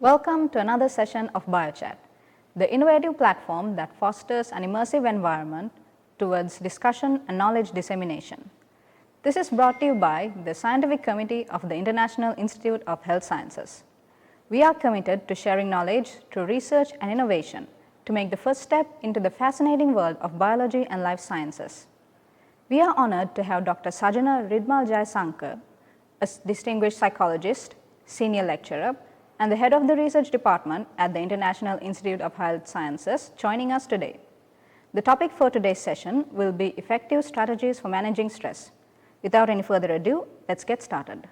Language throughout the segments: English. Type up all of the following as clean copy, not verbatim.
Welcome to another session of BioChat, the innovative platform that fosters an immersive environment towards discussion and knowledge dissemination. This is brought to you by the Scientific Committee of the International Institute of Health Sciences. We are committed to sharing knowledge through research and innovation to make the first step into the fascinating world of biology and life sciences. We are honored to have Dr. Sajana Jayasanka, a distinguished psychologist, senior lecturer, and the head of the research department at the International Institute of Health Sciences, joining us today. The topic for today's session will be effective strategies for managing stress. Without any further ado, let's get started.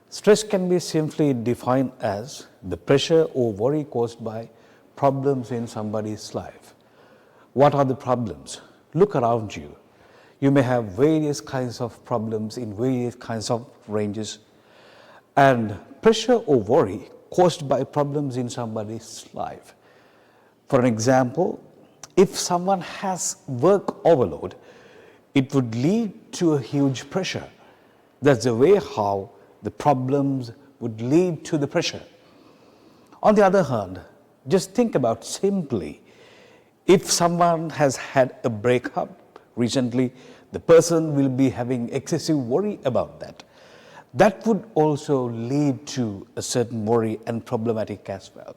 Stress can be simply defined as the pressure or worry caused by problems in somebody's life. What are the problems? Look around you. You may have various kinds of problems in various kinds of ranges, and pressure or worry caused by problems in somebody's life. For an example, if someone has work overload, it would lead to a huge pressure. That's the way how the problems would lead to the pressure. On the other hand, just think about simply, if someone has had a breakup recently, the person will be having excessive worry about that. That would also lead to a certain worry and problematic as well.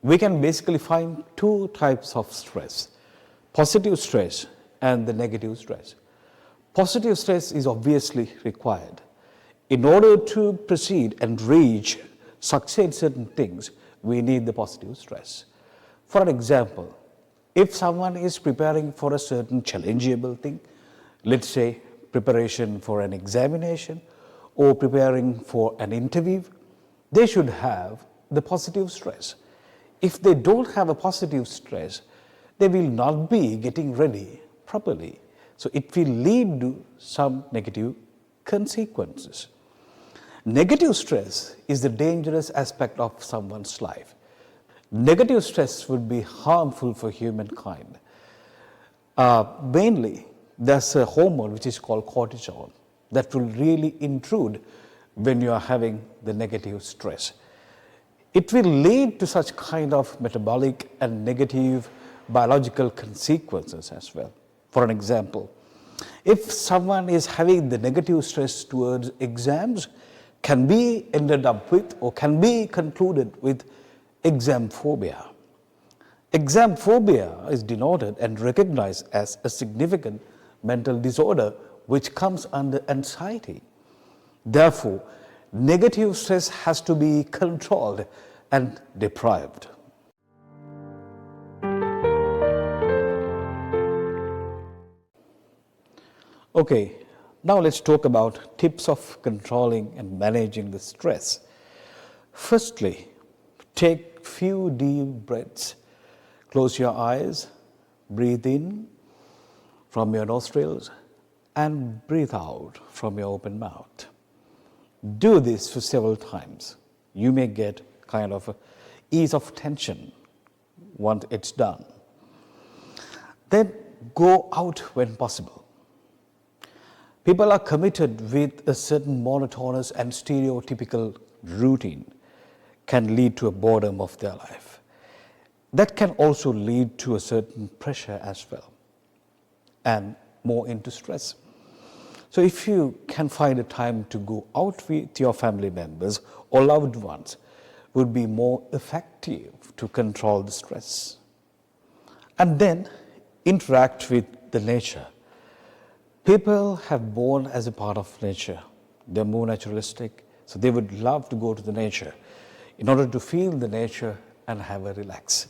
We can basically find two types of stress: positive stress and the negative stress. Positive stress is obviously required. In order to proceed and succeed certain things, we need the positive stress. For an example, if someone is preparing for a certain challengeable thing, let's say preparation for an examination or preparing for an interview, they should have the positive stress. If they don't have a positive stress, they will not be getting ready properly. So it will lead to some negative consequences. Negative stress is the dangerous aspect of someone's life. Negative stress would be harmful for humankind. Mainly, there's a hormone which is called cortisol that will really intrude when you are having the negative stress. It will lead to such kind of metabolic and negative biological consequences as well. For an example, if someone is having the negative stress towards exams, can be ended up with or can be concluded with exam phobia. Exam phobia is denoted and recognized as a significant mental disorder which comes under anxiety. Therefore, negative stress has to be controlled and deprived. Okay, now let's talk about tips of controlling and managing the stress. Firstly, take few deep breaths. Close your eyes, breathe in from your nostrils and breathe out from your open mouth. Do this for several times. You may get kind of a ease of tension once it's done. Then go out when possible. People are committed with a certain monotonous and stereotypical routine can lead to a boredom of their life. That can also lead to a certain pressure as well and more into stress. So if you can find a time to go out with your family members or loved ones, would be more effective to control the stress. And then interact with the nature. People have born as a part of nature. They're more naturalistic, so they would love to go to the nature in order to feel the nature and have a relax.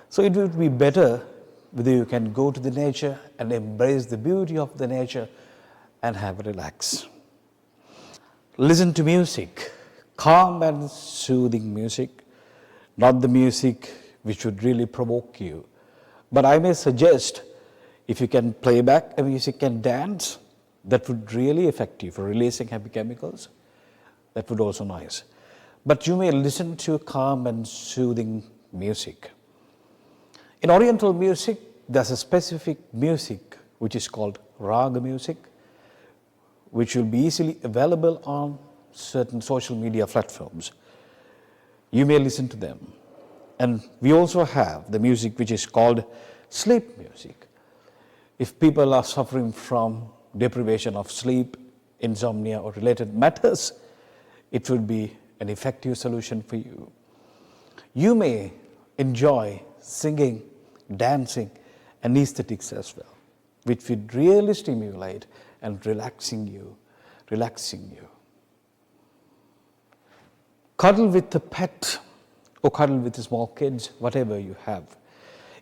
So it would be better whether you can go to the nature and embrace the beauty of the nature and have a relax. Listen to music, calm and soothing music, not the music which would really provoke you. But I may suggest, if you can play back a music and dance, that would really affect you for releasing happy chemicals. That would also nice. But you may listen to calm and soothing music. In Oriental music, there's a specific music which is called raga music, which will be easily available on certain social media platforms. You may listen to them. And we also have the music which is called sleep music. If people are suffering from deprivation of sleep, insomnia or related matters, it will be an effective solution for you. You may enjoy singing, dancing and aesthetics as well, which would really stimulate and relaxing you. Cuddle with a pet or cuddle with the small kids, whatever you have.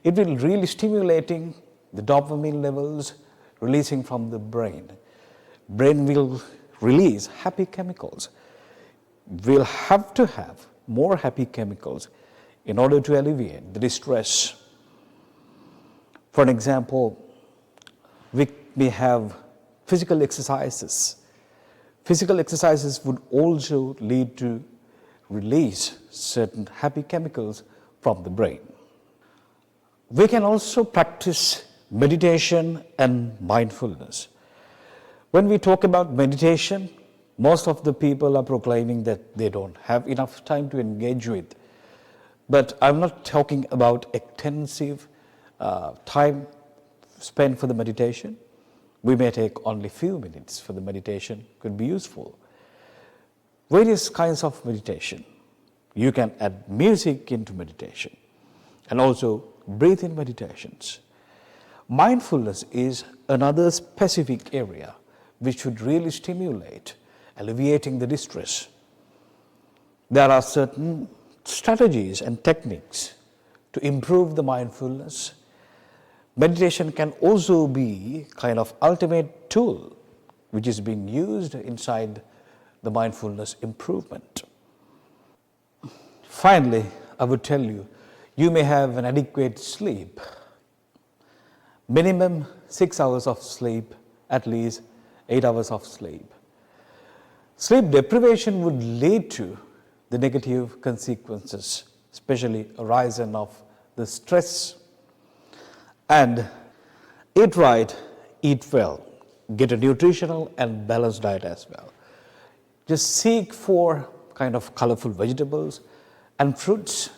It will really stimulating the dopamine levels releasing from the brain. Brain will release happy chemicals. We'll have to have more happy chemicals in order to alleviate the distress. For an example, we may have physical exercises. Physical exercises would also lead to release certain happy chemicals from the brain. We can also practice meditation and mindfulness. When we talk about meditation, most of the people are proclaiming that they don't have enough time to engage with. But I'm not talking about extensive time spent for the meditation. We may take only few minutes for the meditation, could be useful. Various kinds of meditation. You can add music into meditation and also breathing meditations. Mindfulness is another specific area which should really stimulate alleviating the distress. There are certain strategies and techniques to improve the mindfulness. Meditation can also be kind of ultimate tool which is being used inside the mindfulness improvement. Finally, I would tell you, you may have an adequate sleep. Minimum 6 hours of sleep, at least 8 hours of sleep. Sleep deprivation would lead to the negative consequences, especially arising of the stress. And eat right, eat well. Get a nutritional and balanced diet as well. Just seek for kind of colorful vegetables and fruits.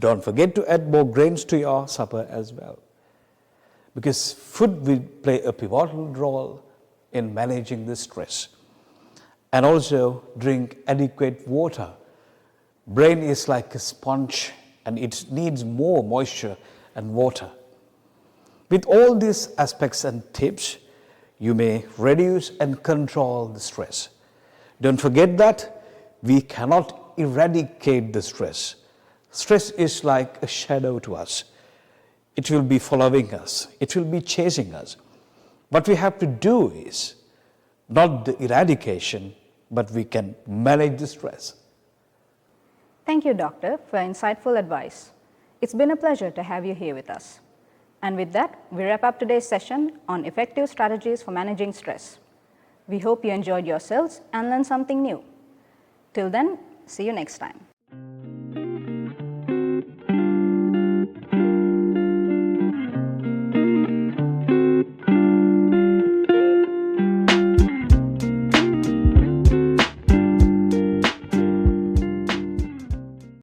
Don't forget to add more grains to your supper as well. Because food will play a pivotal role in managing the stress. And also drink adequate water. Brain is like a sponge and it needs more moisture and water. With all these aspects and tips, you may reduce and control the stress. Don't forget that we cannot eradicate the stress. Stress is like a shadow to us. It will be following us. It will be chasing us. What we have to do is not the eradication, but we can manage the stress. Thank you, Doctor, for insightful advice. It's been a pleasure to have you here with us. And with that, we wrap up today's session on effective strategies for managing stress. We hope you enjoyed yourselves and learned something new. Till then, see you next time.